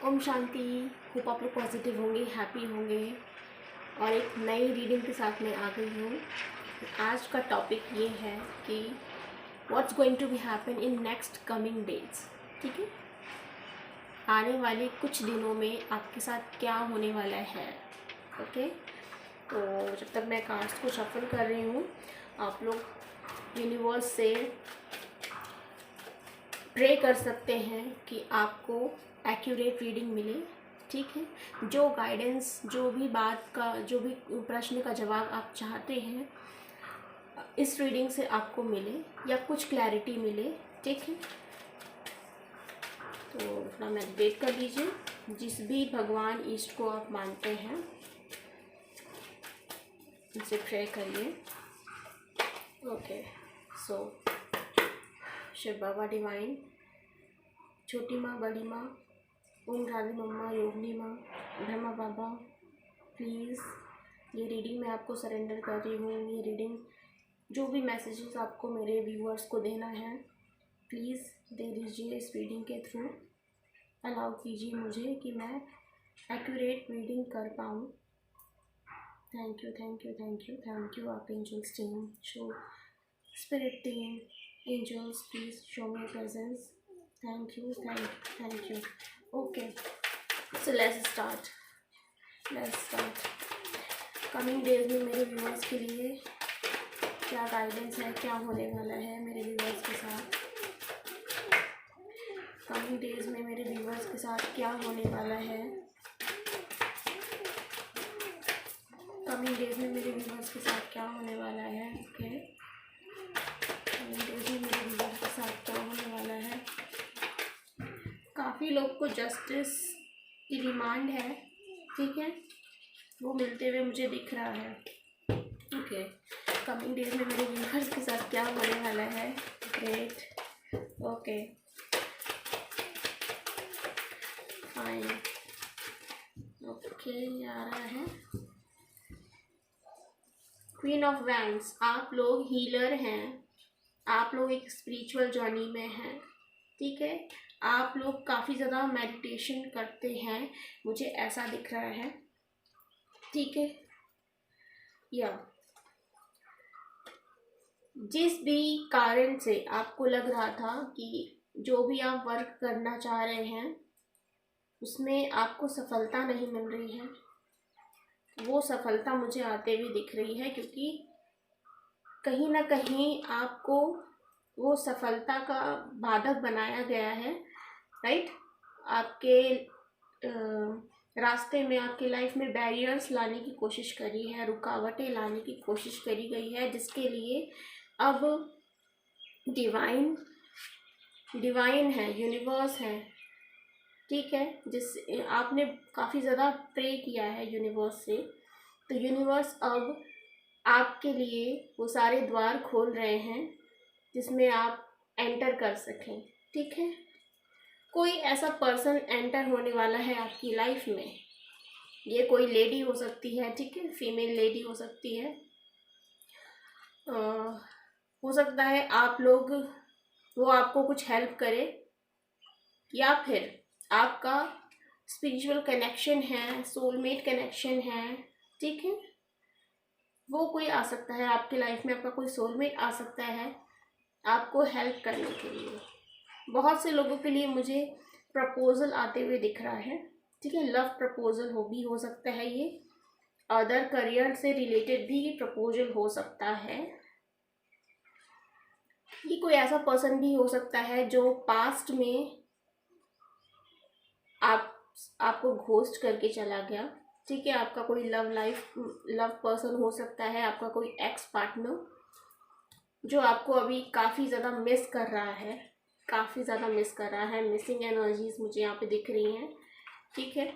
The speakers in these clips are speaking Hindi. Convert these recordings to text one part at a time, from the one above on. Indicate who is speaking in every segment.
Speaker 1: ओम शांति। होप आप लोग पॉजिटिव होंगे, हैप्पी होंगे और एक नई रीडिंग के साथ में आ गई हूँ। आज का टॉपिक ये है कि what's going to be happen in next coming days. ठीक है, आने वाले कुछ दिनों में आपके साथ क्या होने वाला है। ओके, तो जब तक मैं कार्ड्स को शफल कर रही हूँ, आप लोग यूनिवर्स से प्रे कर सकते हैं कि आपको एक्यूरेट रीडिंग मिले। ठीक है, जो गाइडेंस, जो भी बात का, जो भी प्रश्न का जवाब आप चाहते हैं इस रीडिंग से आपको मिले या कुछ क्लैरिटी मिले। ठीक है, तो थोड़ा मेडिटेट कर लीजिए। जिस भी भगवान ईष्ट को आप मानते हैं उनसे प्रे करिए। ओके, सो शिव बाबा डिवाइन, छोटी माँ, बड़ी माँ, ओम राधी मम्मा, योगिनी माँ, ब्रह्मा बाबा, प्लीज़ ये रीडिंग मैं आपको सरेंडर कर रही हूँ। ये रीडिंग जो भी मैसेजेस आपको मेरे व्यूअर्स को देना है प्लीज़ दे दीजिए इस रीडिंग के थ्रू। अलाउ कीजिए मुझे कि मैं एक्यूरेट रीडिंग कर पाऊँ। Thank you, thank you, thank you, thank you archangels team, show spirit team, angels please show me presence. Thank you, thank you. Okay, so let's start. Coming days में मेरे व्यूअर्स के लिए क्या गाइडेंस है, क्या होने वाला है मेरे व्यूअर्स के साथ। कमिंग डेज में मेरे व्यूअर्स के साथ क्या होने वाला है। कमिंग डेज में मेरे व्यूअर्स के साथ क्या होने वाला है। ओके, कमिंग डेज में मेरे व्यूअर्स के साथ क्या होने वाला है। काफ़ी लोग को जस्टिस की डिमांड है। ठीक है, वो मिलते हुए मुझे दिख रहा है। ओके, कमिंग डेज में मेरे व्यूअर्स के साथ क्या होने वाला है। Great, okay, fine. ओके, आ रहा है क्वीन ऑफ वैंड्स। आप लोग हीलर हैं, आप लोग एक स्पिरिचुअल जर्नी में हैं। ठीक है, आप लोग काफ़ी ज़्यादा मेडिटेशन करते हैं, मुझे ऐसा दिख रहा है। ठीक है, या जिस भी कारण से आपको लग रहा था कि जो भी आप वर्क करना चाह रहे हैं उसमें आपको सफलता नहीं मिल रही है, वो सफलता मुझे आते हुए दिख रही है, क्योंकि कहीं ना कहीं आपको वो सफलता का बाधक बनाया गया है। राइट, आपके रास्ते में, आपके लाइफ में बैरियर्स लाने की कोशिश करी है, रुकावटें लाने की कोशिश करी गई है, जिसके लिए अब डिवाइन है, यूनिवर्स है। ठीक है, जिस आपने काफ़ी ज़्यादा प्रे किया है यूनिवर्स से, तो यूनिवर्स अब आपके लिए वो सारे द्वार खोल रहे हैं जिसमें आप एंटर कर सकें। ठीक है, कोई ऐसा पर्सन एंटर होने वाला है आपकी लाइफ में। ये कोई लेडी हो सकती है, ठीक है, फीमेल लेडी हो सकती है। हो सकता है आप लोग, वो आपको कुछ हेल्प करे, या फिर आपका स्पिरिचुअल कनेक्शन है, सोलमेट कनेक्शन है। ठीक है, वो कोई आ सकता है आपकी लाइफ में, आपका कोई सोलमेट आ सकता है आपको हेल्प करने के लिए। बहुत से लोगों के लिए मुझे प्रपोजल आते हुए दिख रहा है। ठीक है, लव प्रपोजल हो सकता है ये, अदर करियर से रिलेटेड भी प्रपोजल हो सकता है। ये कोई ऐसा पर्सन भी हो सकता है जो पास्ट में आपको घोस्ट करके चला गया। ठीक है, आपका कोई लव पर्सन हो सकता है, आपका कोई एक्स पार्टनर जो आपको अभी काफ़ी ज़्यादा मिस कर रहा है, मिसिंग एनर्जीज मुझे यहाँ पे दिख रही हैं। ठीक है,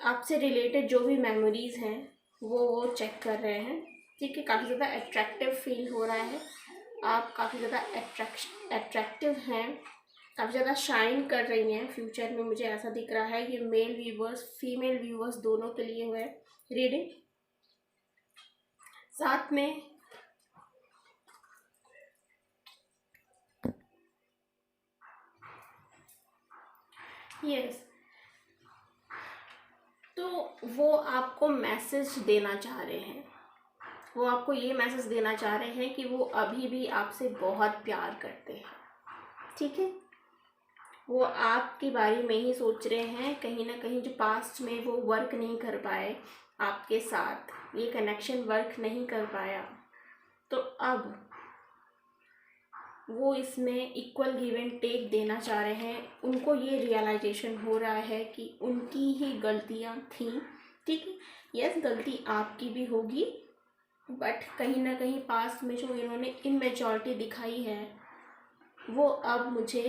Speaker 1: आपसे रिलेटेड जो भी मेमोरीज हैं वो चेक कर रहे हैं। ठीक है, काफ़ी ज़्यादा अट्रैक्टिव फील हो रहा है, आप काफ़ी ज़्यादा अट्रैक्टिव हैं, काफ़ी ज़्यादा शाइन कर रही हैं फ्यूचर में, मुझे ऐसा दिख रहा है। ये मेल व्यूवर्स, फीमेल व्यूवर्स दोनों के लिए हुआ है रीडिंग। साथ में यस, तो वो आपको मैसेज देना चाह रहे हैं, वो आपको ये मैसेज देना चाह रहे हैं कि वो अभी भी आपसे बहुत प्यार करते हैं, ठीक है। वो आपके बारे में ही सोच रहे हैं, कहीं ना कहीं जो पास्ट में वो वर्क नहीं कर पाए आपके साथ, ये कनेक्शन वर्क नहीं कर पाया, तो अब वो इसमें इक्वल गिव एंड टेक देना चाह रहे हैं। उनको ये रियलाइजेशन हो रहा है कि उनकी ही गलतियाँ थी, ठीक है। यस, गलती आपकी भी होगी, बट कहीं ना कहीं पास्ट में जो इन्होंने इमेच्योरिटी दिखाई है, वो अब मुझे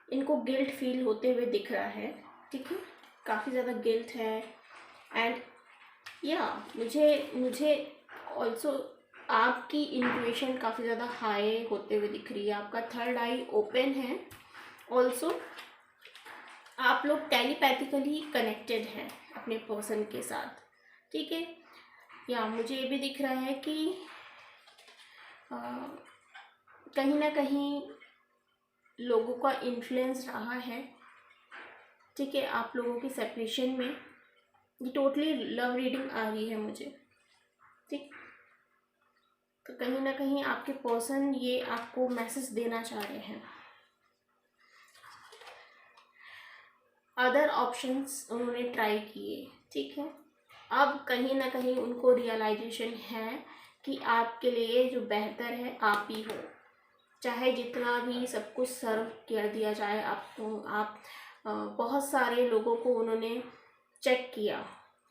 Speaker 1: इनको गिल्ट फील होते हुए दिख रहा है, ठीक है। काफ़ी ज़्यादा गिल्ट है। एंड या मुझे ऑल्सो आपकी इंट्यूशन काफ़ी ज़्यादा हाई होते हुए दिख रही है, आपका थर्ड आई ओपन है। ऑल्सो आप लोग टेलीपैथिकली कनेक्टेड हैं अपने पर्सन के साथ, ठीक है। या मुझे ये भी दिख रहा है कि कहीं ना कहीं लोगों का इन्फ्लुएंस रहा है, ठीक है, आप लोगों की सेपरेशन में। ये टोटली लव रीडिंग आ रही है मुझे, ठीक। तो कहीं ना कहीं आपके पर्सन ये आपको मैसेज देना चाह रहे हैं। अदर ऑप्शंस उन्होंने ट्राई किए, ठीक है। अब कहीं ना कहीं उनको रियलाइजेशन है कि आपके लिए जो बेहतर है आप ही हो, चाहे जितना भी सब कुछ सर्व कर दिया जाए आपको। आप बहुत सारे लोगों को उन्होंने चेक किया,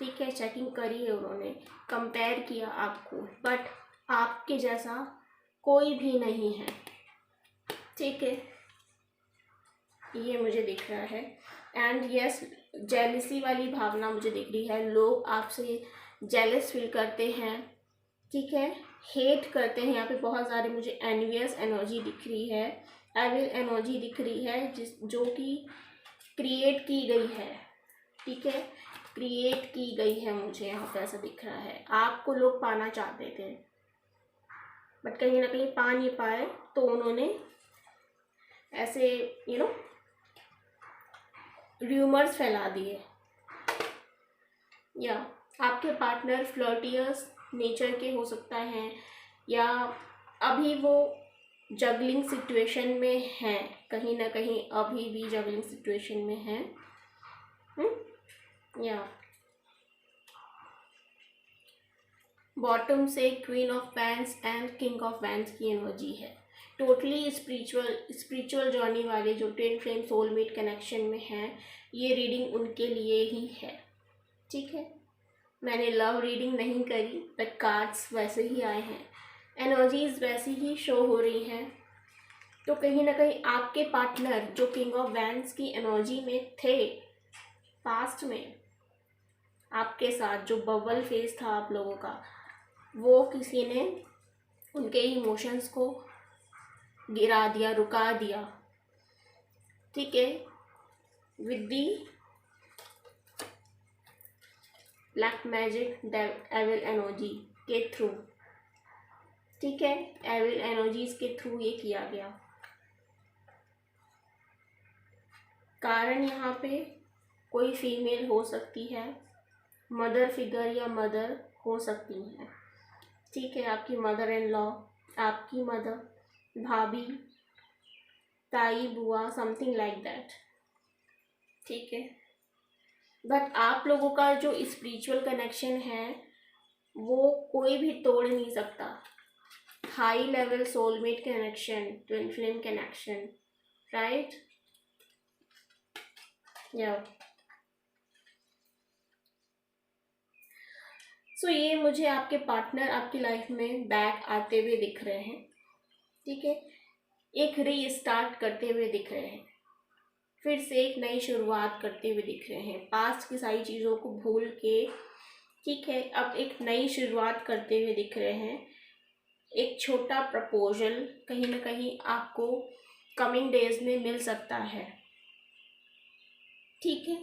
Speaker 1: ठीक है, चेकिंग करी है उन्होंने, कंपेयर किया आपको, बट आपके जैसा कोई भी नहीं है, ठीक है, ये मुझे दिख रहा है। एंड यस, जेलसी वाली भावना मुझे दिख रही है, लोग आपसे जेलस फील करते हैं, ठीक है, हेट करते हैं। यहाँ पे बहुत सारे मुझे एनवियस एनर्जी दिख रही है, एविल एनर्जी दिख रही है, जो कि क्रिएट की गई है, ठीक है, क्रिएट की गई है। मुझे यहाँ पे ऐसा दिख रहा है, आपको लोग पाना चाहते थे बट कहीं ना कहीं पा नहीं पाए, तो उन्होंने ऐसे र्यूमर्स फैला दिए। या आपके पार्टनर फ्लर्टियस नेचर के हो सकता है, या अभी वो जगलिंग सिचुएशन में हैं, कहीं ना कहीं अभी भी जगलिंग सिचुएशन में हैं। या बॉटम से queen of wands and king of wands की एनर्जी है। टोटली स्पिरिचुअल जर्नी वाले जो ट्विन फ्लेम सोलमेट कनेक्शन में हैं, ये रीडिंग उनके लिए ही है, ठीक है। मैंने लव रीडिंग नहीं करी, बट कार्ड्स वैसे ही आए हैं, एनर्जीज वैसी ही शो हो रही हैं। तो कहीं ना कहीं आपके पार्टनर जो किंग ऑफ वैंड्स की एनर्जी में थे पास्ट में, आपके साथ जो बबल फेस था आप लोगों का, वो किसी ने उनके इमोशंस को गिरा दिया, रुका दिया, ठीक है, with the black magic evil energy के थ्रू, ठीक है, एविल एनर्जीज के थ्रू ये किया गया। कारण यहाँ पे कोई फीमेल हो सकती है, मदर फिगर या मदर हो सकती हैं, ठीक है, आपकी मदर इन लॉ, आपकी मदर, भाभी, ताई, बुआ, समथिंग लाइक दैट, ठीक है। बट आप लोगों का जो स्पिरिचुअल कनेक्शन है वो कोई भी तोड़ नहीं सकता। High level soulmate connection, twin flame connection, right. या सो ये मुझे आपके पार्टनर आपकी लाइफ में बैक आते हुए दिख रहे हैं, ठीक है, एक रीस्टार्ट करते हुए दिख रहे हैं, फिर से एक नई शुरुआत करते हुए दिख रहे हैं, पास्ट की सारी चीज़ों को भूल के, ठीक है, अब एक नई शुरुआत करते हुए दिख रहे हैं। एक छोटा प्रपोजल कहीं ना कहीं आपको कमिंग डेज में मिल सकता है, ठीक है।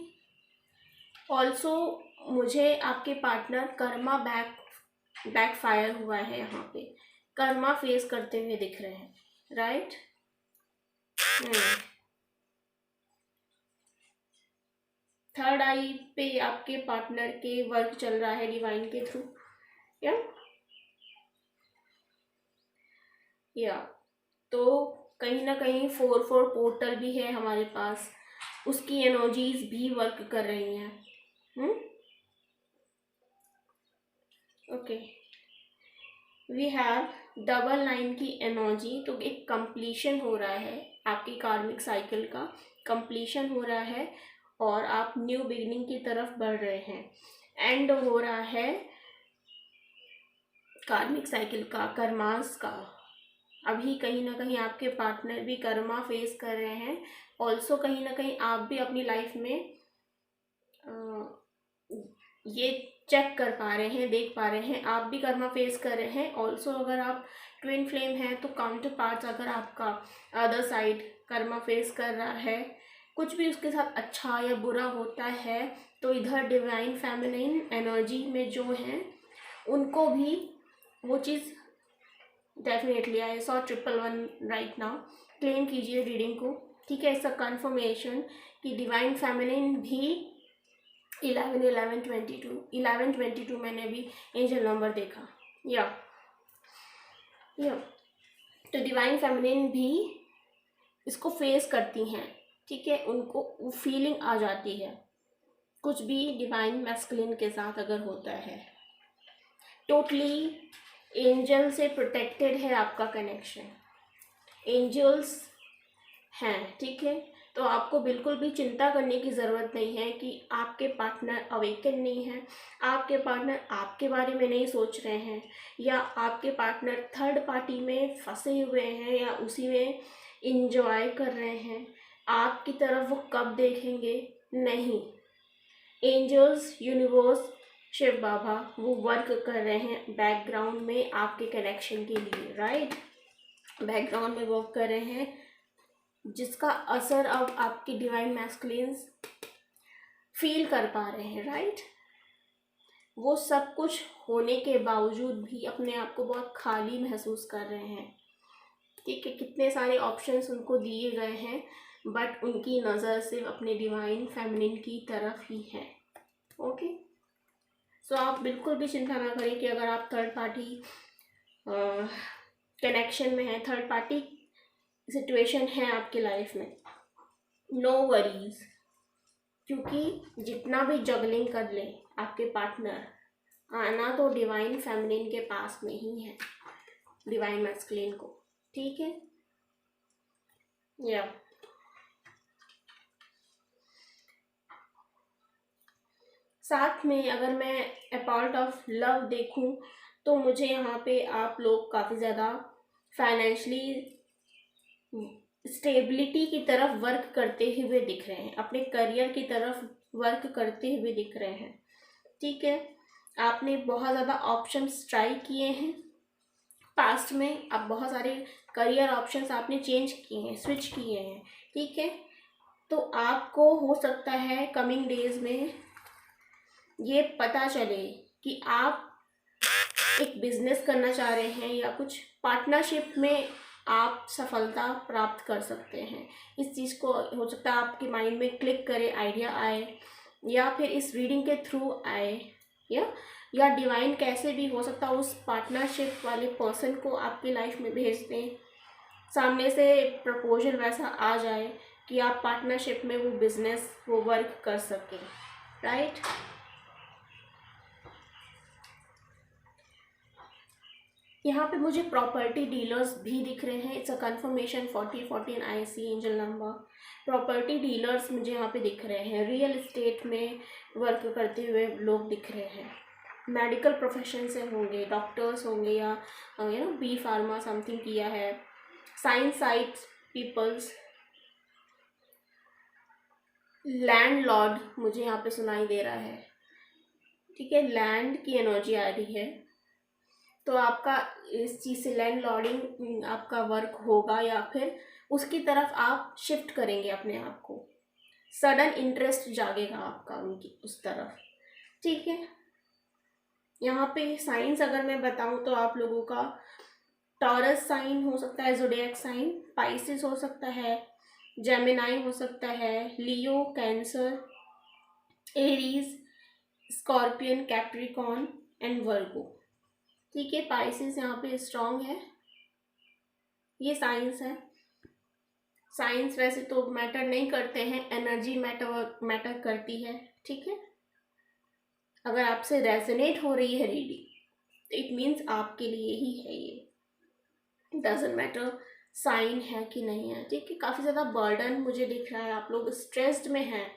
Speaker 1: ऑल्सो मुझे आपके पार्टनर कर्मा बैकफायर हुआ है, यहाँ पे कर्मा फेस करते हुए दिख रहे हैं, राइट। थर्ड आई पे आपके पार्टनर के वर्क चल रहा है डिवाइन के थ्रू, या तो कहीं ना कहीं 4/4 पोर्टल भी है हमारे पास, उसकी एनर्जीज भी वर्क कर रही हैं। ओके, वी हैव डबल 9 की एनर्जी, तो एक कंप्लीशन हो रहा है, आपकी कार्मिक साइकिल का कंप्लीशन हो रहा है और आप न्यू बिगिनिंग की तरफ बढ़ रहे हैं। एंड हो रहा है कार्मिक साइकिल का, कर्मास का। अभी कहीं ना कहीं आपके पार्टनर भी कर्मा फेस कर रहे हैं, ऑल्सो कहीं ना कहीं आप भी अपनी लाइफ में ये चेक कर पा रहे हैं, देख पा रहे हैं, आप भी कर्मा फेस कर रहे हैं। ऑल्सो अगर आप ट्विन फ्लेम हैं तो काउंटर पार्ट्स, अगर आपका अदर साइड कर्मा फेस कर रहा है, कुछ भी उसके साथ अच्छा या बुरा होता है, तो इधर डिवाइन फेमिनिन एनर्जी में जो हैं उनको भी वो चीज़ definitely I saw 111 right now. Claim कीजिए रीडिंग को, ठीक है। इसका कंफर्मेशन कि डिवाइन फेमिनिन भी 11 मैंने भी एंजल नंबर देखा, या तो डिवाइन फेमिनिन भी इसको फेस करती हैं, ठीक है। उनको फीलिंग आ जाती है कुछ भी डिवाइन मैस्कुलिन के साथ अगर होता है। टोटली एंजल से प्रोटेक्टेड है आपका कनेक्शन, एंजल्स हैं, ठीक है। तो आपको बिल्कुल भी चिंता करने की ज़रूरत नहीं है कि आपके पार्टनर अवेकन नहीं है, आपके पार्टनर आपके बारे में नहीं सोच रहे हैं, या आपके पार्टनर थर्ड पार्टी में फंसे हुए हैं या उसी में इंजॉय कर रहे हैं। आपकी तरफ वो कब देखेंगे? नहीं। एंजल्स, यूनिवर्स, शिव बाबा वो वर्क कर रहे हैं बैकग्राउंड में आपके कनेक्शन के लिए, राइट। बैकग्राउंड में वर्क कर रहे हैं, जिसका असर अब आपकी डिवाइन मैस्कुलिन्स फील कर पा रहे हैं, राइट। वो सब कुछ होने के बावजूद भी अपने आप को बहुत खाली महसूस कर रहे हैं, ठीक है। कितने सारे ऑप्शंस उनको दिए गए हैं, बट उनकी नज़र सिर्फ अपने डिवाइन फेमिनिन की तरफ ही है, ओके। सो आप बिल्कुल भी चिंता ना करें कि अगर आप थर्ड पार्टी कनेक्शन में हैं, थर्ड पार्टी सिचुएशन है आपकी लाइफ में, नो वरीज, क्योंकि जितना भी जगलिंग कर ले आपके पार्टनर, आना तो डिवाइन फेमिनिन के पास में ही है, डिवाइन मैस्कुलिन को, ठीक है। या साथ में अगर मैं अपार्ट ऑफ लव देखूं तो मुझे यहाँ पे आप लोग काफ़ी ज़्यादा फाइनेंशली स्टेबिलिटी की तरफ वर्क करते हुए दिख रहे हैं, अपने करियर की तरफ वर्क करते हुए दिख रहे हैं, ठीक है। आपने बहुत ज़्यादा ऑप्शंस ट्राई किए हैं पास्ट में, अब बहुत सारे करियर ऑप्शंस आपने चेंज किए हैं, स्विच किए हैं, ठीक है। तो आपको हो सकता है कमिंग डेज में ये पता चले कि आप एक बिजनेस करना चाह रहे हैं या कुछ पार्टनरशिप में आप सफलता प्राप्त कर सकते हैं। इस चीज़ को हो सकता है आपके माइंड में क्लिक करे, आइडिया आए, या फिर इस रीडिंग के थ्रू आए, या डिवाइन कैसे भी हो सकता है उस पार्टनरशिप वाले पर्सन को आपकी लाइफ में भेज दें, सामने से प्रपोजल वैसा आ जाए कि आप पार्टनरशिप में वो बिजनेस वो वर्क कर सकें, राइट। यहाँ पे मुझे प्रॉपर्टी डीलर्स भी दिख रहे हैं, it's a confirmation 4014 IC angel number. Property dealers मुझे यहाँ पे दिख रहे हैं, रियल एस्टेट में वर्क करते हुए लोग दिख रहे हैं, मेडिकल प्रोफेशन से होंगे, डॉक्टर्स होंगे, या बी फार्मा समथिंग किया है, साइंस साइट पीपल्स, लैंडलॉर्ड मुझे यहाँ पे सुनाई दे रहा है, ठीक है। लैंड की एनर्जी आ रही है, तो आपका इस चीज़ से लैंड लॉर्डिंग आपका वर्क होगा, या फिर उसकी तरफ आप शिफ्ट करेंगे अपने आप को, सडन इंटरेस्ट जागेगा आपका उनकी उस तरफ, ठीक है। यहाँ पे साइंस अगर मैं बताऊँ तो आप लोगों का टॉरस साइन हो सकता है, ज़ोडिएक साइन, पाइसिस हो सकता है, जेमिनाई हो सकता है, Leo, Cancer, Aries, Scorpion, Capricorn and Virgo. ठीक है, पाइसेस यहाँ पे स्ट्रांग है। ये साइंस है। साइंस वैसे तो मैटर नहीं करते हैं, एनर्जी मैटर करती है। ठीक है, अगर आपसे रेजोनेट हो रही है रीडिंग, इट मीन्स आपके लिए ही है ये। डजंट मैटर साइन है कि नहीं है। ठीक है, काफ़ी ज़्यादा बर्डन मुझे दिख रहा है, आप लोग स्ट्रेस्ड में हैं,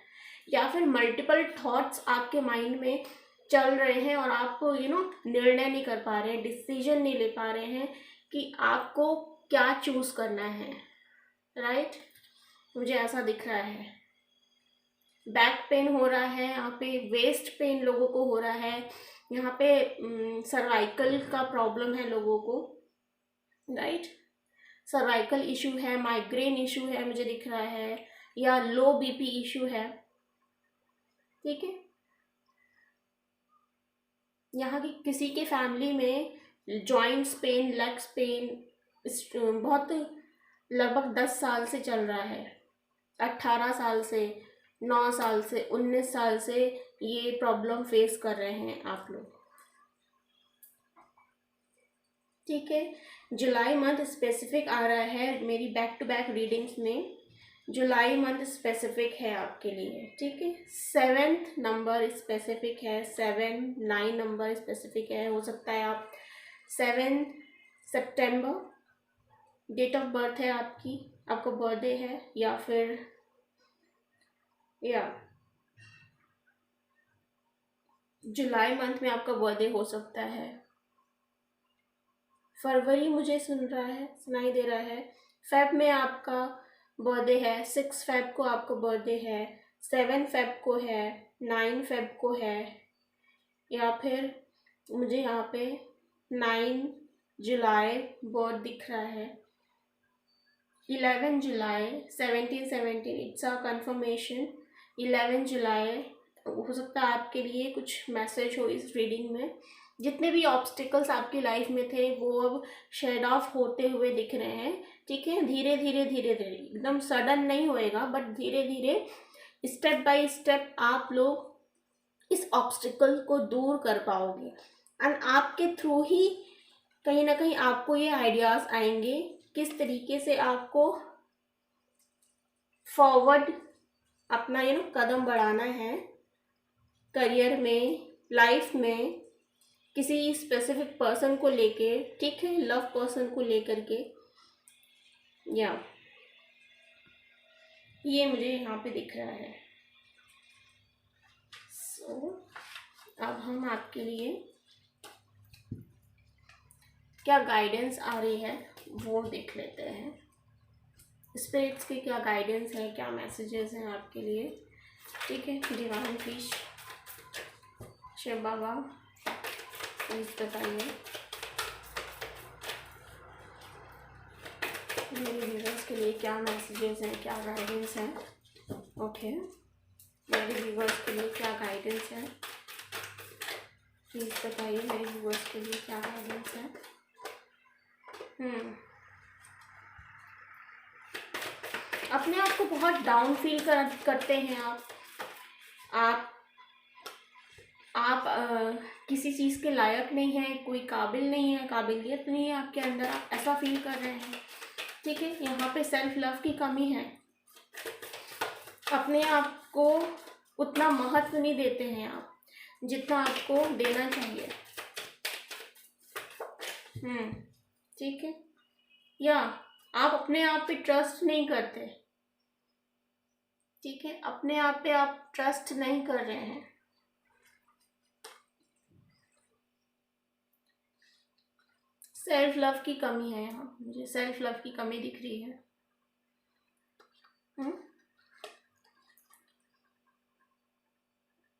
Speaker 1: या फिर मल्टीपल थॉट्स आपके माइंड में चल रहे हैं और आप निर्णय नहीं कर पा रहे हैं, डिसीजन नहीं ले पा रहे हैं कि आपको क्या चूज करना है। राइट, मुझे ऐसा दिख रहा है। बैक पेन हो रहा है यहाँ पे, वेस्ट पेन लोगों को हो रहा है यहाँ पे, सर्वाइकल का प्रॉब्लम है लोगों को। राइट, सर्वाइकल इशू है, माइग्रेन इशू है मुझे दिख रहा है, या लो बीपी इशू है। ठीक है, यहाँ की किसी के फैमिली में जॉइंट्स पेन, लेग्स पेन बहुत लगभग 10 साल से चल रहा है, 18 साल से, 9 साल से, 19 साल से ये प्रॉब्लम फेस कर रहे हैं आप लोग। ठीक है, जुलाई मंथ स्पेसिफिक आ रहा है मेरी बैक टू बैक रीडिंग्स में। जुलाई मंथ स्पेसिफिक है आपके लिए। ठीक है, 7th नंबर स्पेसिफिक है, 7, 9 नंबर स्पेसिफिक है। हो सकता है आप 7 सितंबर डेट ऑफ बर्थ है आपकी, आपका बर्थडे है, या फिर जुलाई मंथ में आपका बर्थडे हो सकता है। फरवरी मुझे सुनाई दे रहा है। फेब में आपका बर्थडे है, 6 फेब को आपका बर्थडे है, 7 फेब को है, 9 फेब को है, या फिर मुझे यहाँ पे 9 जुलाई बर्थ दिख रहा है, 11 जुलाई, 17 इट्स अ कंफर्मेशन। 11 जुलाई हो सकता है आपके लिए कुछ मैसेज हो इस रीडिंग में। जितने भी ऑब्स्टिकल्स आपकी लाइफ में थे वो अब शेड ऑफ होते हुए दिख रहे हैं। ठीक है, धीरे धीरे धीरे धीरे, एकदम सडन नहीं होएगा, बट धीरे धीरे स्टेप बाय स्टेप आप लोग इस ऑब्स्टिकल को दूर कर पाओगे। एंड आपके थ्रू ही कहीं ना कहीं आपको ये आइडियाज आएंगे किस तरीके से आपको फॉरवर्ड अपना कदम बढ़ाना है करियर में, लाइफ में, किसी स्पेसिफिक पर्सन को लेके। ठीक है, लव पर्सन को लेकर के, या ये मुझे यहाँ पे दिख रहा है। सो अब हम आपके लिए क्या गाइडेंस आ रही है वो देख लेते हैं। स्पिरिट्स की क्या गाइडेंस है, क्या मैसेजेस हैं आपके लिए। ठीक है, divine fish, Shiv Baba, please बताइए मेरे व्यूअर्स के लिए क्या मैसेजेस हैं, क्या गाइडेंस है। ओके, मेरे व्यूअर्स के लिए क्या गाइडेंस है, प्लीज बताइए मेरे व्यूअर्स के लिए क्या गाइडेंस है। अपने आप को बहुत डाउन फील करते हैं आप किसी चीज़ के लायक नहीं हैं, कोई काबिल नहीं है, काबिलियत नहीं है आपके अंदर, आप ऐसा फील कर रहे हैं। ठीक है, यहाँ पे सेल्फ लव की कमी है, अपने आप को उतना महत्व नहीं देते हैं आप जितना आपको देना चाहिए। ठीक है, या आप अपने आप पे ट्रस्ट नहीं करते। ठीक है, अपने आप पे आप ट्रस्ट नहीं कर रहे हैं। सेल्फ लव की कमी है, यहाँ मुझे सेल्फ लव की कमी दिख रही है।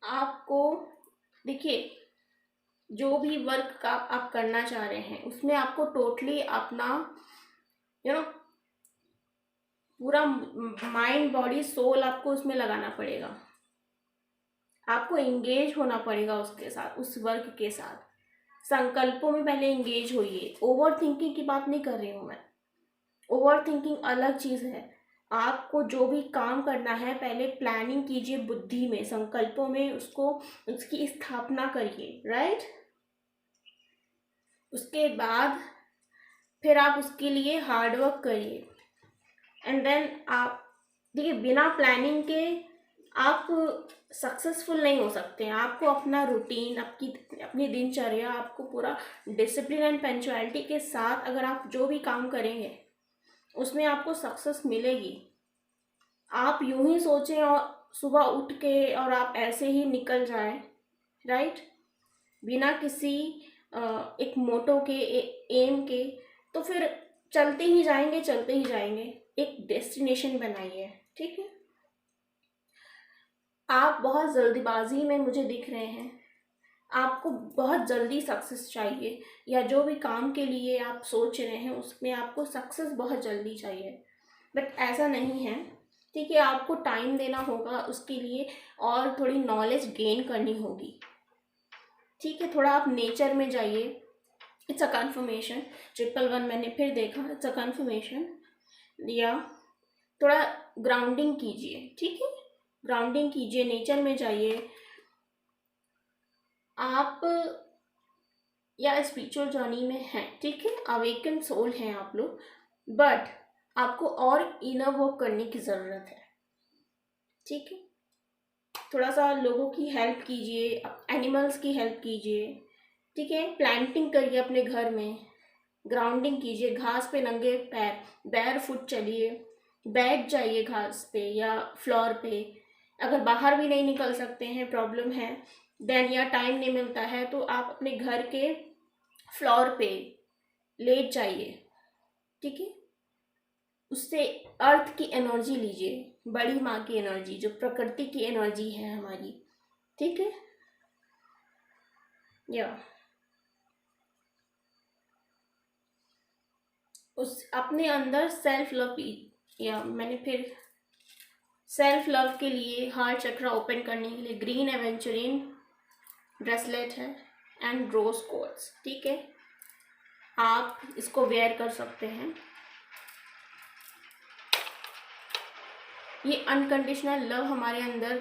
Speaker 1: आपको देखिए, जो भी वर्क का आप करना चाह रहे हैं उसमें आपको टोटली अपना पूरा माइंड, बॉडी, सोल आपको उसमें लगाना पड़ेगा। आपको एंगेज होना पड़ेगा उसके साथ, उस वर्क के साथ। संकल्पों में पहले एंगेज होइए। ओवर थिंकिंग की बात नहीं कर रही हूँ मैं, ओवर थिंकिंग अलग चीज़ है। आपको जो भी काम करना है पहले प्लानिंग कीजिए, बुद्धि में, संकल्पों में उसको, उसकी स्थापना करिए, राइट। उसके बाद फिर आप उसके लिए हार्डवर्क करिए, एंड देन आप देखिए, बिना प्लानिंग के आप सक्सेसफुल नहीं हो सकते हैं। आपको अपना रूटीन, अपनी दिनचर्या, आपको पूरा डिसिप्लिन एंड पंचुअलिटी के साथ अगर आप जो भी काम करेंगे उसमें आपको सक्सेस मिलेगी। आप यूं ही सोचें और सुबह उठ के और आप ऐसे ही निकल जाएं, राइट, बिना किसी एक मोटो के, एम के, तो फिर चलते ही जाएंगे, चलते ही जाएंगे। एक डेस्टिनेशन बनाइए, ठीक है। आप बहुत जल्दीबाजी में मुझे दिख रहे हैं, आपको बहुत जल्दी सक्सेस चाहिए, या जो भी काम के लिए आप सोच रहे हैं उसमें आपको सक्सेस बहुत जल्दी चाहिए, बट ऐसा नहीं है, ठीक है। आपको टाइम देना होगा उसके लिए, और थोड़ी नॉलेज गेन करनी होगी, ठीक है। थोड़ा आप नेचर में जाइए। इट्स अ कन्फर्मेशन, 111 मैंने फिर देखा, इट्स अ कन्फर्मेशन। या थोड़ा ग्राउंडिंग कीजिए, ठीक है, ग्राउंडिंग कीजिए, नेचर में जाइए आप, या स्पिरिचुअल जर्नी में हैं, ठीक है, अवेकन सोल हैं आप लोग, बट आपको और इनर वर्क करने की ज़रूरत है, ठीक है। थोड़ा सा लोगों की हेल्प कीजिए, एनिमल्स की हेल्प कीजिए, ठीक है। प्लांटिंग करिए अपने घर में, ग्राउंडिंग कीजिए, घास पे नंगे पैर बैर फुट चलिए, बैठ जाइए घास पे या फ्लोर पे। अगर बाहर भी नहीं निकल सकते हैं, प्रॉब्लम है देन, या टाइम नहीं मिलता है, तो आप अपने घर के फ्लोर पे लेट जाइए, ठीक है। उससे अर्थ की एनर्जी लीजिए, बड़ी माँ की एनर्जी, जो प्रकृति की एनर्जी है हमारी, ठीक है। या उस अपने अंदर सेल्फ लव, या मैंने फिर सेल्फ लव के लिए हार्ट चक्रा ओपन करने के लिए ग्रीन एवेंचुरिन ब्रेसलेट है एंड रोज कोट्स, ठीक है। आप इसको वेयर कर सकते हैं। ये अनकंडीशनल लव हमारे अंदर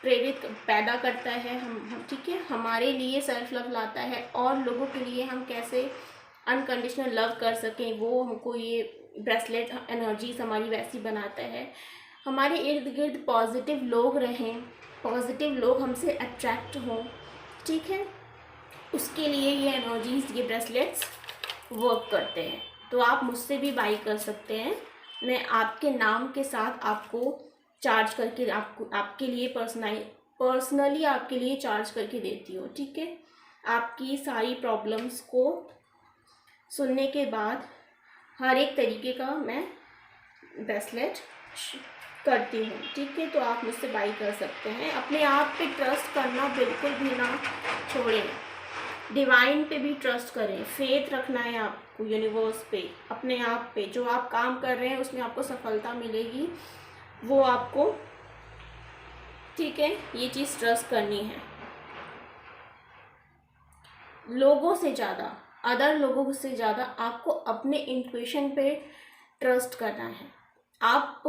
Speaker 1: प्रेरित पैदा करता है, हम ठीक है, हमारे लिए सेल्फ लव लाता है, और लोगों के लिए हम कैसे अनकंडीशनल लव कर सकें, वो हमको ये ब्रेसलेट एनर्जीज हमारी वैसी बनाता है। हमारे इर्द गिर्द पॉजिटिव लोग रहें, पॉजिटिव लोग हमसे अट्रैक्ट हों, ठीक है, उसके लिए ये एनर्जीज, ये ब्रेसलेट्स वर्क करते हैं। तो आप मुझसे भी बाई कर सकते हैं, मैं आपके नाम के साथ आपको चार्ज करके, आपको आपके लिए पर्सनली आपके लिए चार्ज करके देती हूँ, ठीक है। आपकी सारी प्रॉब्लम्स को सुनने के बाद हर एक तरीके का मैं ब्रेसलेट करती हूँ, ठीक है। तो आप मुझसे बाई कर सकते हैं। अपने आप पे ट्रस्ट करना बिल्कुल भी ना छोड़ें, डिवाइन पे भी ट्रस्ट करें, फेथ रखना है आपको यूनिवर्स पे, अपने आप पे। जो आप काम कर रहे हैं उसमें आपको सफलता मिलेगी, वो आपको, ठीक है, ये चीज़ ट्रस्ट करनी है। लोगों से ज़्यादा, अदर लोगों से ज़्यादा आपको अपने इंट्यूशन पे ट्रस्ट करना है। आप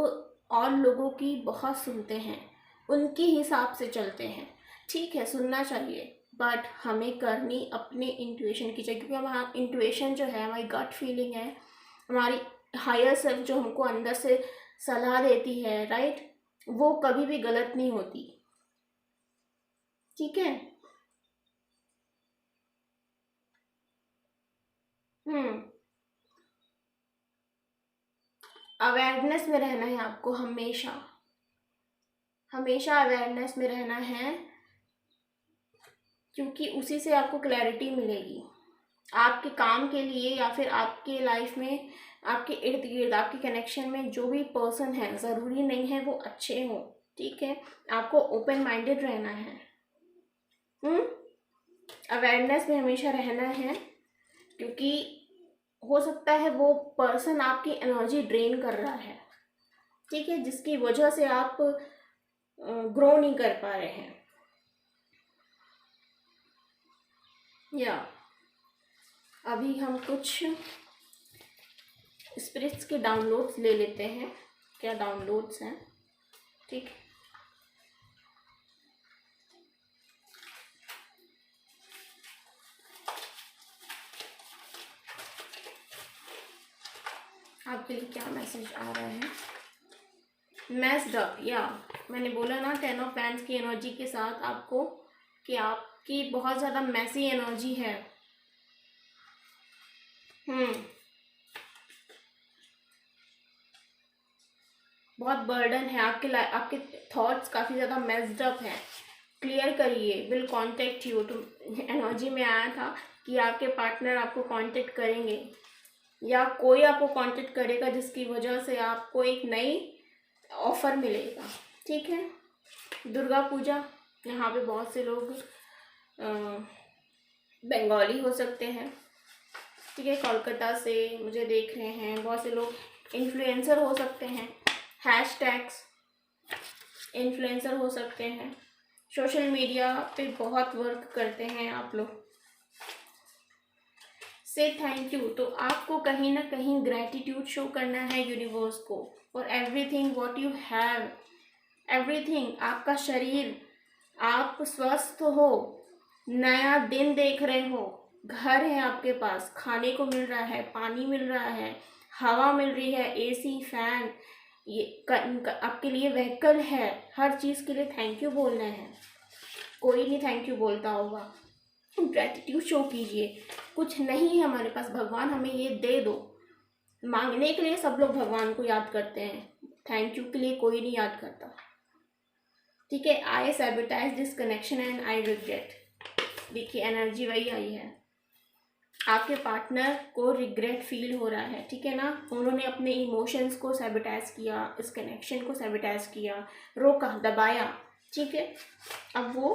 Speaker 1: और लोगों की बहुत सुनते हैं, उनके हिसाब से चलते हैं, ठीक है, सुनना चाहिए, बट हमें करनी अपने इंट्यूशन की चाहिए, क्योंकि हमारा इंट्यूशन जो है, हमारी गट फीलिंग है, हमारी हायर सेल्फ जो हमको अंदर से सलाह देती है, राइट, वो कभी भी गलत नहीं होती, ठीक है। अवेयरनेस में रहना है आपको, हमेशा हमेशा अवेयरनेस में रहना है, क्योंकि उसी से आपको क्लैरिटी मिलेगी आपके काम के लिए, या फिर आपके लाइफ में, आपके इर्द गिर्द, आपके कनेक्शन में जो भी पर्सन है, ज़रूरी नहीं है वो अच्छे हों, ठीक है। आपको ओपन माइंडेड रहना है, अवेयरनेस में हमेशा रहना है, क्योंकि हो सकता है वो पर्सन आपकी एनर्जी ड्रेन कर रहा है, ठीक है, जिसकी वजह से आप ग्रो नहीं कर पा रहे हैं। या अभी हम कुछ स्पिरिट्स के डाउनलोड्स ले लेते हैं, क्या डाउनलोड्स हैं। ठीक, आपके लिए क्या मैसेज आ रहा है। मैस्ड अप, या मैंने बोला ना 10 ऑफ वैंड्स की एनर्जी के साथ आपको कि आपकी बहुत ज़्यादा मैसी एनर्जी है। बहुत बर्डन है आपके आपके थॉट्स काफ़ी ज़्यादा मेस्ड अप हैं। क्लियर करिए, विल कांटेक्ट यू। तो एनर्जी में आया था कि आपके पार्टनर आपको कांटेक्ट करेंगे या कोई आपको कांटेक्ट करेगा, जिसकी वजह से आपको एक नई ऑफ़र मिलेगा। ठीक है, दुर्गा पूजा, यहाँ पे बहुत से लोग बंगाली हो सकते हैं। ठीक है, कोलकाता से मुझे देख रहे हैं, बहुत से लोग इन्फ्लुएंसर हो सकते हैं, हैशटैग्स इन्फ्लुएंसर हो सकते हैं, सोशल मीडिया पे बहुत वर्क करते हैं आप लोग। से थैंक यू। तो आपको कहीं ना कहीं ग्रैटिट्यूड शो करना है यूनिवर्स को for everything what you have, everything. आपका शरीर, आप स्वस्थ हो, नया दिन देख रहे हो, घर है आपके पास, खाने को मिल रहा है, पानी मिल रहा है, हवा मिल रही है, एसी, फैन, ये आपके लिए व्हीकल है। हर चीज़ के लिए थैंक यू बोलना है। कोई नहीं थैंक यू बोलता होगा। ग्रैटिट्यूड शो कीजिए। कुछ नहीं है हमारे पास, भगवान हमें ये दे दो। मांगने के लिए सब लोग भगवान को याद करते हैं, थैंक यू के लिए कोई नहीं याद करता। ठीक है, I sabotage this connection and I regret. देखिए एनर्जी वही आई है, आपके पार्टनर को रिग्रेट फील हो रहा है। ठीक है ना, उन्होंने अपने इमोशंस को सैबोटाइज किया, इस कनेक्शन को सैबोटाइज किया, रोका, दबाया। ठीक है, अब वो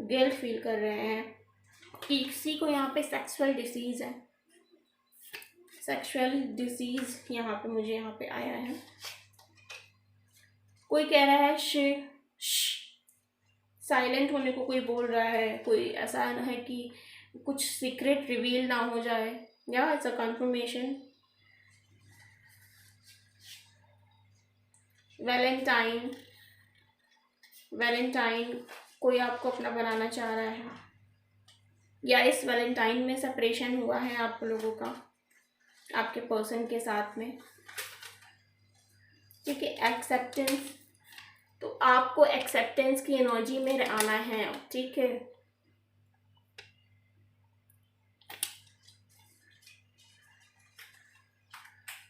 Speaker 1: गिल्ट फील कर रहे हैं। किसी को यहाँ पे सेक्सुअल डिसीज़ है, सेक्सुअल डिसीज़ यहाँ पे मुझे यहाँ पे आया है। कोई कह रहा है साइलेंट होने को कोई बोल रहा है, कोई ऐसा है कि कुछ सीक्रेट रिवील ना हो जाए, या it's a confirmation. Valentine, Valentine कोई आपको अपना बनाना चाह रहा है, या इस वैलेंटाइन में सेपरेशन हुआ है आप लोगों का आपके पर्सन के साथ में। ठीक है, एक्सेप्टेंस, तो आपको एक्सेप्टेंस की एनर्जी में आना है। ठीक है,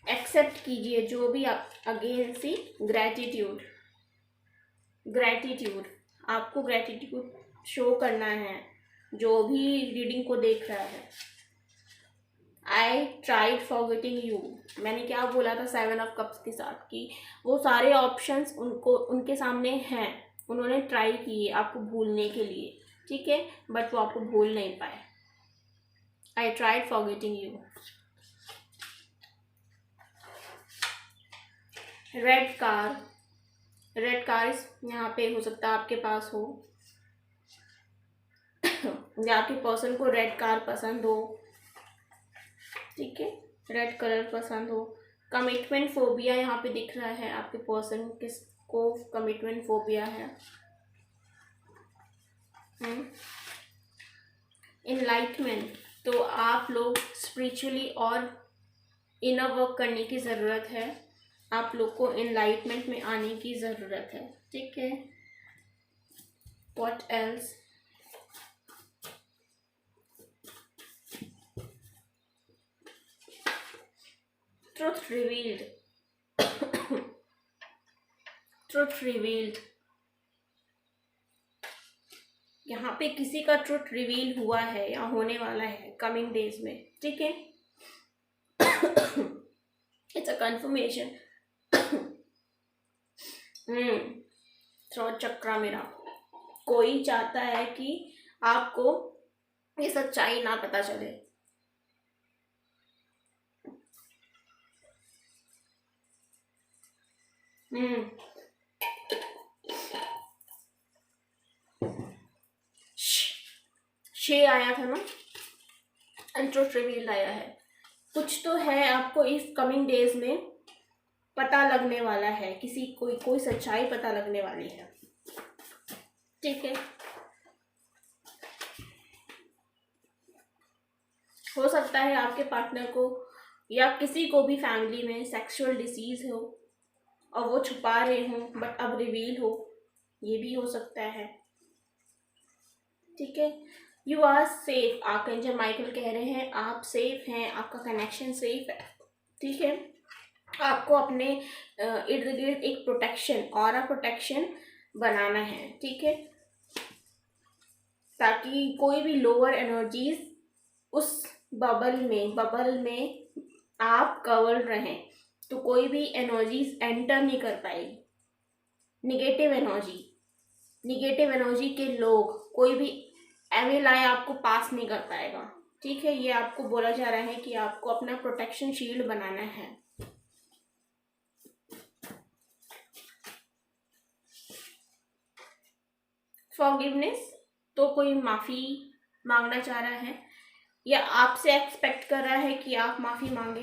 Speaker 1: एक्सेप्ट कीजिए जो भी आप, अगेन सी ग्रैटिट्यूड, ग्रैटिट्यूड, आपको ग्रैटिट्यूड शो करना है जो भी रीडिंग को देख रहा है। आई ट्राइड फॉरगेटिंग यू, मैंने क्या बोला था 7 ऑफ कप्स के साथ कि वो सारे ऑप्शंस उनको उनके सामने हैं, उन्होंने ट्राई किए आपको भूलने के लिए। ठीक है, बट वो आपको भूल नहीं पाए। I tried forgetting you. Red car, red car यहाँ पे हो सकता है आपके पास हो, या आपके पर्सन को रेड कार पसंद हो। ठीक है, रेड कलर पसंद हो। कमिटमेंट फोबिया यहाँ पे दिख रहा है, आपके पर्सन किसको कमिटमेंट फोबिया है। इनलाइटमेंट, तो आप लोग स्पिरिचुअली और इनर वर्क करने की ज़रूरत है, आप लोग को इनलाइटमेंट में आने की ज़रूरत है। ठीक है, what else. Truth revealed, truth revealed, यहाँ पे किसी का ट्रुथ रिवील हुआ है या होने वाला है कमिंग डेज में। ठीक है, इट्स अ कंफर्मेशन। थ्रोट चक्रा मेरा, कोई चाहता है कि आपको ये सच्चाई ना पता चले। शे आया था ना, ट्रुथ रिवील आया है, कुछ तो है, आपको इस कमिंग डेज में पता लगने वाला है, किसी कोई सच्चाई पता लगने वाली है, ठीक है। हो सकता है आपके पार्टनर को या किसी को भी फैमिली में सेक्सुअल डिसीज हो और वो छुपा रहे हों बट अब रिवील हो, ये भी हो सकता है, ठीक है। You are safe, archangel Michael कह रहे हैं आप सेफ हैं, आपका कनेक्शन सेफ है, ठीक है। आपको अपने इर्द गिर्द एक प्रोटेक्शन, ऑरा प्रोटेक्शन बनाना है, ठीक है, ताकि कोई भी लोअर एनर्जीज उस बबल में आप कवर रहें, तो कोई भी एनर्जीज एंटर नहीं कर पाएगी। निगेटिव एनर्जी के लोग, कोई भी एविल आई आपको पास नहीं कर पाएगा, ठीक है। ये आपको बोला जा रहा है कि आपको अपना प्रोटेक्शन शील्ड बनाना है। फॉरगिवनेस, तो कोई माफ़ी मांगना चाह रहा है या आपसे एक्सपेक्ट कर रहा है कि आप माफ़ी मांगे।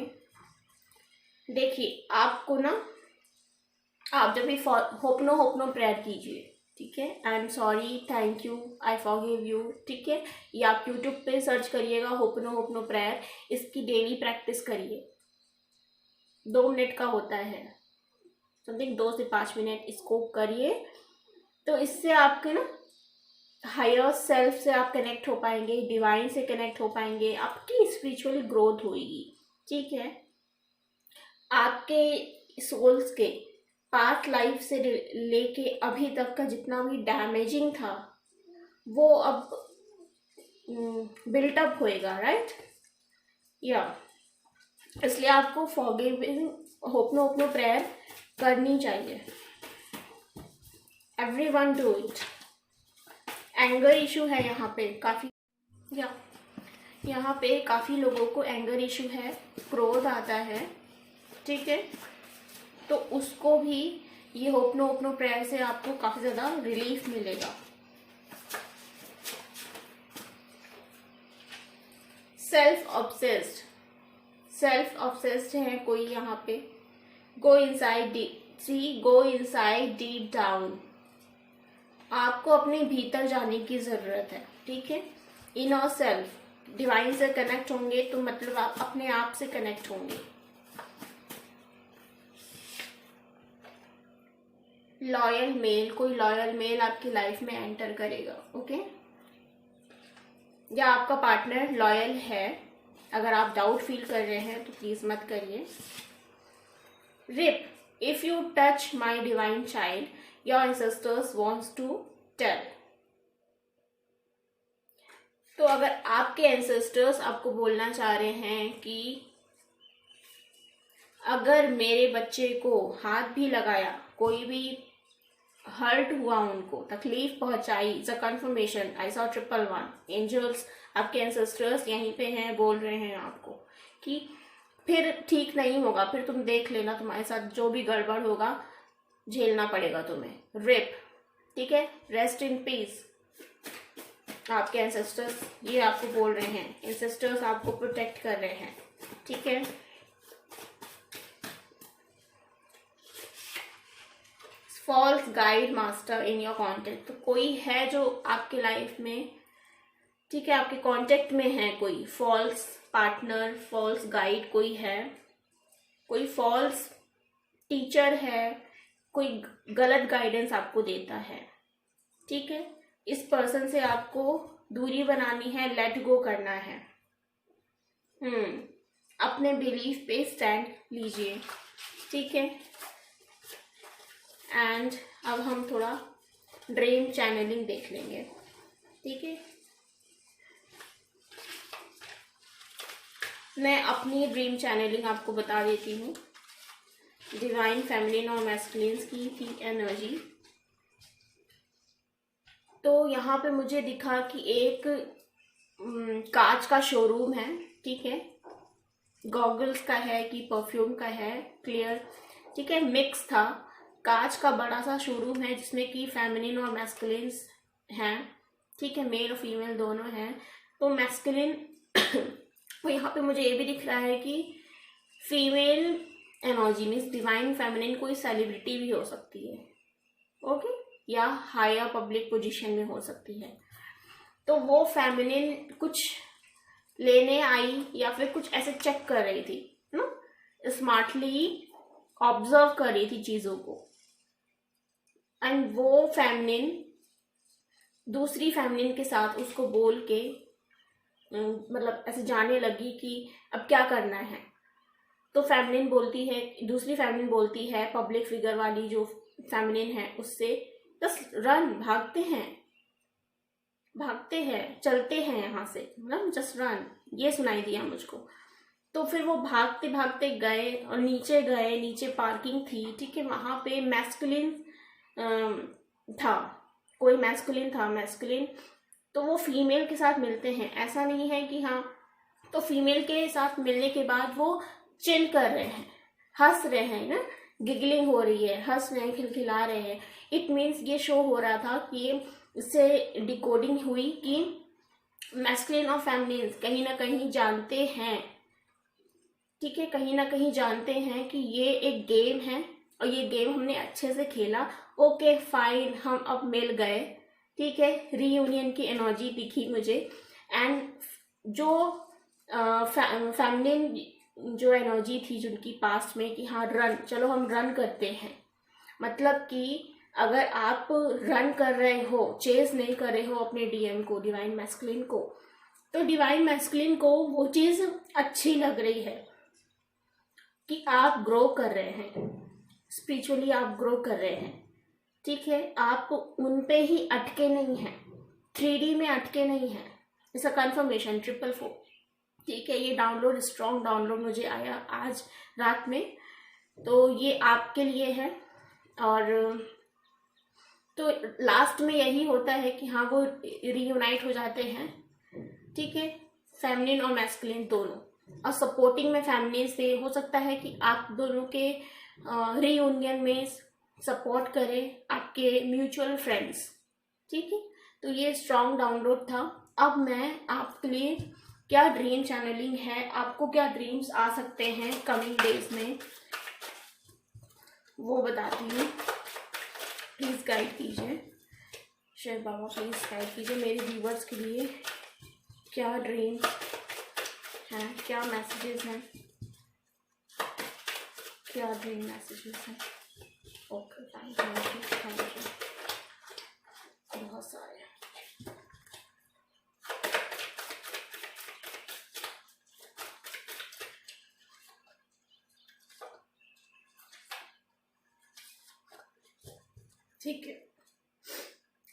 Speaker 1: देखिए आपको ना, आप जब भी होपनो प्रेयर कीजिए, ठीक है, I am sorry, thank you, I forgive you, ठीक है, ये आप यूट्यूब पे सर्च करिएगा होपनो प्रेयर, इसकी डेली प्रैक्टिस करिए। 2 मिनट का होता है समथिंग, 2 से 5 मिनट इसको करिए, तो इससे आपके ना हायर सेल्फ से आप कनेक्ट हो पाएंगे, डिवाइन से कनेक्ट हो पाएंगे, आपकी स्पिरिचुअल ग्रोथ होगी, ठीक है। आपके सोल्स के पास्ट लाइफ से लेके अभी तक का जितना भी डैमेजिंग था वो अब बिल्टअप होएगा, राइट, या इसलिए आपको फॉरगिविंग होपनो प्रेयर करनी चाहिए। Everyone do it. Anger issue है यहाँ पे काफ़ी, या यहाँ पे काफ़ी लोगों को एंगर इशू है, क्रोध आता है, ठीक है, तो उसको भी ये होपनो प्रेयर से आपको काफ़ी ज़्यादा रिलीफ मिलेगा। सेल्फ ऑब्सेस्ड है कोई यहाँ पे, गो इनसाइड डीप डाउन, आपको अपने भीतर जाने की ज़रूरत है, ठीक है। इनर सेल्फ, डिवाइन से कनेक्ट होंगे तो मतलब आप अपने आप से कनेक्ट होंगे। लॉयल मेल, कोई लॉयल मेल आपकी लाइफ में एंटर करेगा, ओके, या आपका पार्टनर लॉयल है। अगर आप डाउट फील कर रहे हैं तो प्लीज मत करिए। रिप, if you touch my divine child, your ancestors wants to tell. तो अगर आपके एंसेस्टर्स आपको बोलना चाह रहे हैं कि अगर मेरे बच्चे को हाथ भी लगाया, कोई भी हर्ट हुआ, उनको तकलीफ पहुंचाई, it's a confirmation, I saw 111 angels, आपके एंसेस्टर्स यहीं पे हैं, बोल रहे हैं आपको कि फिर ठीक नहीं होगा, फिर तुम देख लेना, तुम्हारे साथ जो भी गड़बड़ होगा झेलना पड़ेगा तुम्हें। रिप, ठीक है, रेस्ट इन पीस। आपके एंसेस्टर्स ये आपको बोल रहे हैं, एंसेस्टर्स आपको प्रोटेक्ट कर रहे हैं, ठीक है। False guide master in your contact, तो कोई है जो आपके लाइफ में, ठीक है, आपके कांटेक्ट में है, कोई फॉल्स पार्टनर, फॉल्स गाइड कोई है, कोई फॉल्स टीचर है, कोई गलत गाइडेंस आपको देता है, ठीक है। इस पर्सन से आपको दूरी बनानी है, लेट गो करना है। अपने बिलीफ पे स्टैंड लीजिए, ठीक है। एंड अब हम थोड़ा ड्रीम चैनलिंग देख लेंगे, ठीक है। मैं अपनी ड्रीम चैनलिंग आपको बता देती हूँ। डिवाइन फेमिनिन और मैस्कुलिन्स की थी एनर्जी। तो यहाँ पे मुझे दिखा कि एक कांच का शोरूम है, ठीक है, गॉगल्स का है कि परफ्यूम का है, क्लियर, ठीक है, मिक्स था। कांच का बड़ा सा शोरूम है जिसमें कि फेमिनिन और मैस्कुलिन्स हैं, ठीक है, मेल और फीमेल दोनों हैं। तो मैस्कुलिन तो यहाँ पे मुझे ये भी दिख रहा है कि female energy means divine feminine कोई सेलिब्रिटी भी हो सकती है, ओके, या हायर पब्लिक पोजीशन में हो सकती है। तो वो फेमिनिन कुछ लेने आई या फिर कुछ ऐसे चेक कर रही थी ना, स्मार्टली ऑब्जर्व कर रही थी चीजों को, एंड वो फेमिनिन दूसरी फेमिनिन के साथ उसको बोल के मतलब ऐसे जाने लगी कि अब क्या करना है। तो फेमिनिन बोलती है, दूसरी फेमिनिन बोलती है, पब्लिक फिगर वाली जो फेमिनिन है उससे, बस रन, भागते हैं, चलते हैं यहाँ से, मतलब जस्ट रन, ये सुनाई दिया मुझको। तो फिर वो भागते भागते गए और नीचे गए, नीचे पार्किंग थी, ठीक है, वहाँ पे मैस्कुलिन था, कोई मैस्कुलिन था, मैस्कुलिन। तो वो फीमेल के साथ मिलते हैं, ऐसा नहीं है कि हाँ, तो फीमेल के साथ मिलने के बाद वो चिल कर रहे हैं, हंस रहे हैं ना, गिगलिंग हो रही है, हंस रहे हैं, खिलखिला रहे हैं। इट मीन्स ये शो हो रहा था कि इससे डिकोडिंग हुई कि मैस्कुलिन और फेमिनिन कहीं ना कहीं जानते हैं, ठीक है, कहीं ना कहीं जानते हैं कि ये एक गेम है और ये गेम हमने अच्छे से खेला, ओके फाइन, हम अब मिल गए, ठीक है, रीयूनियन की एनर्जी दिखी मुझे। एंड जो फेमिनिन जो एनर्जी थी जिनकी पास्ट में कि हाँ रन, चलो हम रन करते हैं, मतलब कि अगर आप रन कर रहे हो, चेज नहीं कर रहे हो अपने डीएम को, डिवाइन मैस्कुलिन को, तो डिवाइन मैस्कुलिन को वो चीज अच्छी लग रही है कि आप ग्रो कर रहे हैं, स्पिरिचुअली आप ग्रो कर रहे हैं, ठीक है, आप उन पे ही अटके नहीं हैं, 3D में अटके नहीं हैं। इसका कंफर्मेशन 444, ठीक है, ये डाउनलोड, स्ट्रॉन्ग डाउनलोड मुझे आया आज रात में, तो ये आपके लिए है। और तो लास्ट में यही होता है कि हाँ वो रीयूनाइट हो जाते हैं, ठीक है, फेमिनिन और मैस्कुलिन दोनों, और सपोर्टिंग में फेमिनिन से हो सकता है कि आप दोनों के रीयूनियन में सपोर्ट करें आपके म्यूचुअल फ्रेंड्स, ठीक है। तो ये स्ट्रॉन्ग डाउनलोड था। अब मैं आपके लिए क्या ड्रीम चैनलिंग है, आपको क्या ड्रीम्स आ सकते हैं कमिंग डेज में, वो बताती हूँ। प्लीज़ गाइड कीजिए, शेर बाबा प्लीज़ गाइड कीजिए मेरे व्यूवर्स के लिए, क्या ड्रीम्स हैं, क्या मैसेजेस हैं, क्या ड्रीम मैसेजेस हैं। ओके थैंक यू, बहुत सारे। ठीक है,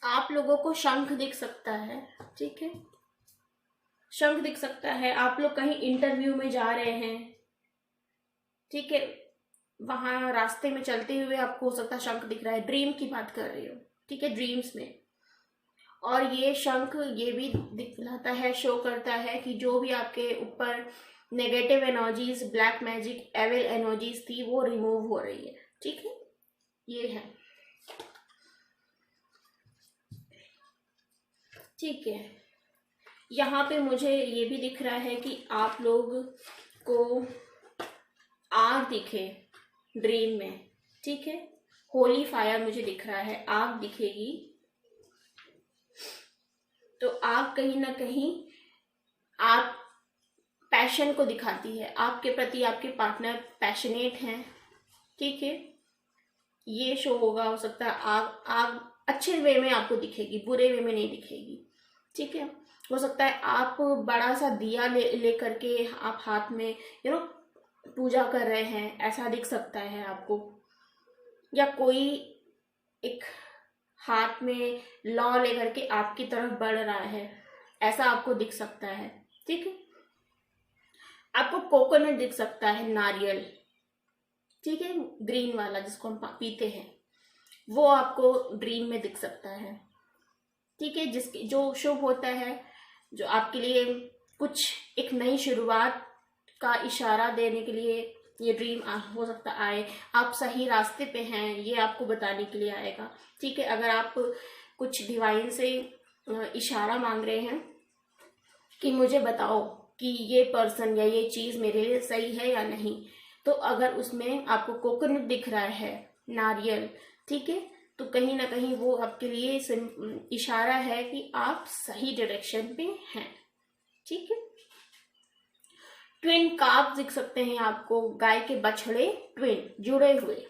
Speaker 1: आप लोगों को शंख दिख सकता है, ठीक है, शंख दिख सकता है, आप लोग कहीं इंटरव्यू में जा रहे हैं, ठीक है, वहां रास्ते में चलते हुए आपको हो सकता है शंख दिख रहा है, ड्रीम की बात कर रही हो, ठीक है, ड्रीम्स में। और ये शंख ये भी दिखलाता है, शो करता है कि जो भी आपके ऊपर negative energies, black magic, evil energies थी वो रिमूव हो रही है, ठीक है, ये है, ठीक है। यहाँ पे मुझे ये भी दिख रहा है कि आप लोग को आग दिखे ड्रीम में, ठीक है, होली फायर मुझे दिख रहा है, आग दिखेगी। तो आग कहीं ना कहीं आप पैशन को दिखाती है, आपके प्रति आपके पार्टनर पैशनेट हैं, ठीक है, ये शो होगा। हो सकता है आग अच्छे वे में आपको दिखेगी, बुरे वे में नहीं दिखेगी, ठीक है। हो सकता है आप बड़ा सा दिया ले करके आप हाथ में पूजा कर रहे हैं, ऐसा दिख सकता है आपको, या कोई एक हाथ में लॉ लेकर के आपकी तरफ बढ़ रहा है, ऐसा आपको दिख सकता है, ठीक है। आपको कोकोनट दिख सकता है, नारियल, ठीक है, ग्रीन वाला जिसको हम पीते हैं, वो आपको ड्रीम में दिख सकता है, ठीक है, जिसके जो शुभ होता है, जो आपके लिए कुछ एक नई शुरुआत का इशारा देने के लिए ये ड्रीम हो सकता आए, आप सही रास्ते पे हैं ये आपको बताने के लिए आएगा, ठीक है। अगर आप कुछ डिवाइन से इशारा मांग रहे हैं कि मुझे बताओ कि ये पर्सन या ये चीज़ मेरे लिए सही है या नहीं। तो अगर उसमें आपको कोकोनट दिख रहा है, नारियल, ठीक है, तो कहीं ना कहीं वो आपके लिए इशारा है कि आप सही डायरेक्शन पे हैं, ठीक है। ट्विन काफ दिख सकते हैं आपको, गाय के बछड़े ट्विन जुड़े हुए,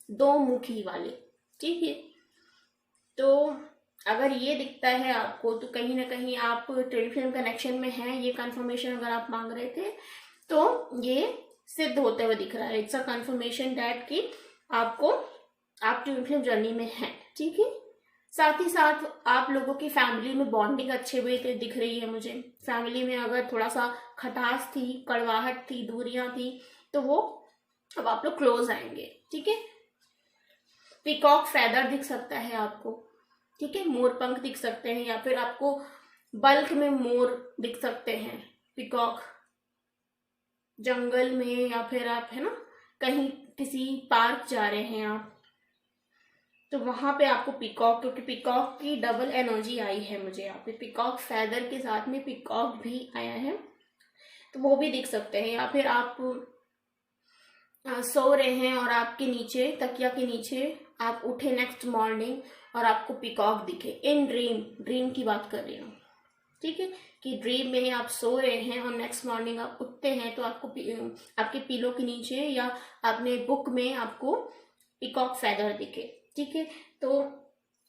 Speaker 1: दो मुखी वाले, ठीक है। तो अगर ये दिखता है आपको तो कहीं ना कहीं आप ट्विन फ्लेम कनेक्शन में हैं, ये कंफर्मेशन अगर आप मांग रहे थे तो ये सिद्ध होते हुए दिख रहा है। इट्स अ कंफर्मेशन दैट कि आपको आप ट्विन फ्लेम जर्नी में हैं, ठीक है। साथ ही साथ आप लोगों की फैमिली में बॉन्डिंग अच्छे हुए थे दिख रही है मुझे। फैमिली में अगर थोड़ा सा खटास थी, कड़वाहट थी, दूरियां थी, तो वो अब आप लोग क्लोज आएंगे, ठीक है। पीकॉक फेदर दिख सकता है आपको, ठीक है, मोर पंख दिख सकते हैं, या फिर आपको बल्क में मोर दिख सकते हैं, पीकॉक जंगल में, या फिर आप है ना कहीं किसी पार्क जा रहे हैं आप, तो वहां पे आपको पीकॉक, क्योंकि पीकॉक की डबल एनर्जी आई है मुझे यहाँ पे, पीकॉक फेदर के साथ में पीकॉक भी आया है, तो वो भी दिख सकते हैं। या फिर आप सो रहे हैं और आपके नीचे, तकिया के नीचे आप उठे नेक्स्ट मॉर्निंग और आपको पीकॉक दिखे इन ड्रीम, ड्रीम की बात कर रही हूँ, ठीक है, कि ड्रीम में आप सो रहे हैं और नेक्स्ट मॉर्निंग आप उठते हैं तो आपको आपके पिलो के नीचे या अपने बुक में आपको पीकॉक फेदर दिखे, ठीक है। तो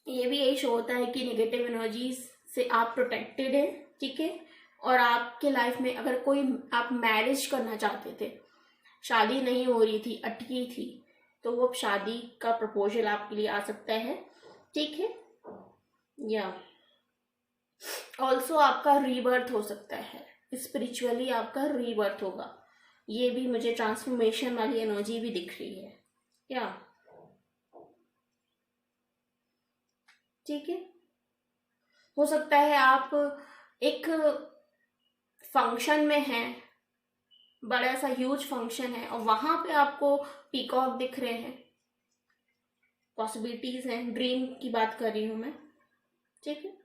Speaker 1: ये भी यही शो होता है कि नेगेटिव एनर्जीज से आप प्रोटेक्टेड है, ठीक है। और आपके लाइफ में अगर कोई आप मैरिज करना चाहते थे, शादी नहीं हो रही थी, अटकी थी, तो वो शादी का प्रपोजल आपके लिए आ सकता है, ठीक है। या ऑल्सो आपका रीबर्थ हो सकता है, स्पिरिचुअली आपका रीबर्थ होगा, ये भी मुझे ट्रांसफॉर्मेशन वाली एनर्जी भी दिख रही है, या ठीक है। हो सकता है आप एक फंक्शन में हैं, बड़ा सा ह्यूज फंक्शन है और वहां पे आपको पीकॉक दिख रहे हैं, पॉसिबिलिटीज हैं, ड्रीम की बात कर रही हूं मैं, ठीक है।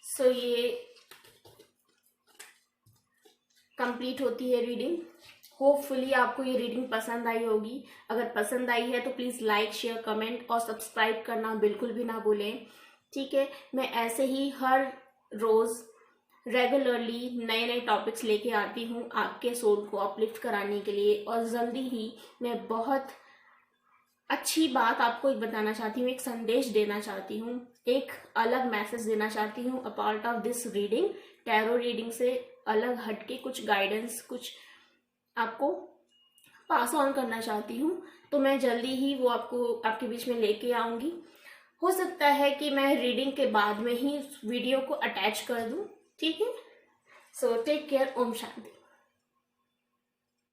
Speaker 1: सो ये कंप्लीट होती है रीडिंग। होपफुली आपको ये रीडिंग पसंद आई होगी। अगर पसंद आई है तो प्लीज़ लाइक, शेयर, कमेंट और सब्सक्राइब करना बिल्कुल भी ना भूलें, ठीक है। मैं ऐसे ही हर रोज़ रेगुलरली नए नए टॉपिक्स लेके आती हूँ आपके सोल को अपलिफ्ट कराने के लिए, और जल्दी ही मैं बहुत अच्छी बात आपको एक बताना चाहती हूँ, एक संदेश देना चाहती हूँ, एक अलग मैसेज देना चाहती हूँ। A part of this reading, tarot reading से अलग हटके कुछ गाइडेंस, कुछ आपको पास ऑन करना चाहती हूँ। तो मैं जल्दी ही वो आपको आपके बीच में लेके आऊँगी। हो सकता है कि मैं रीडिंग के बाद में ही वीडियो को अटैच कर दूँ, ठीक है। So take care, Om Shanti.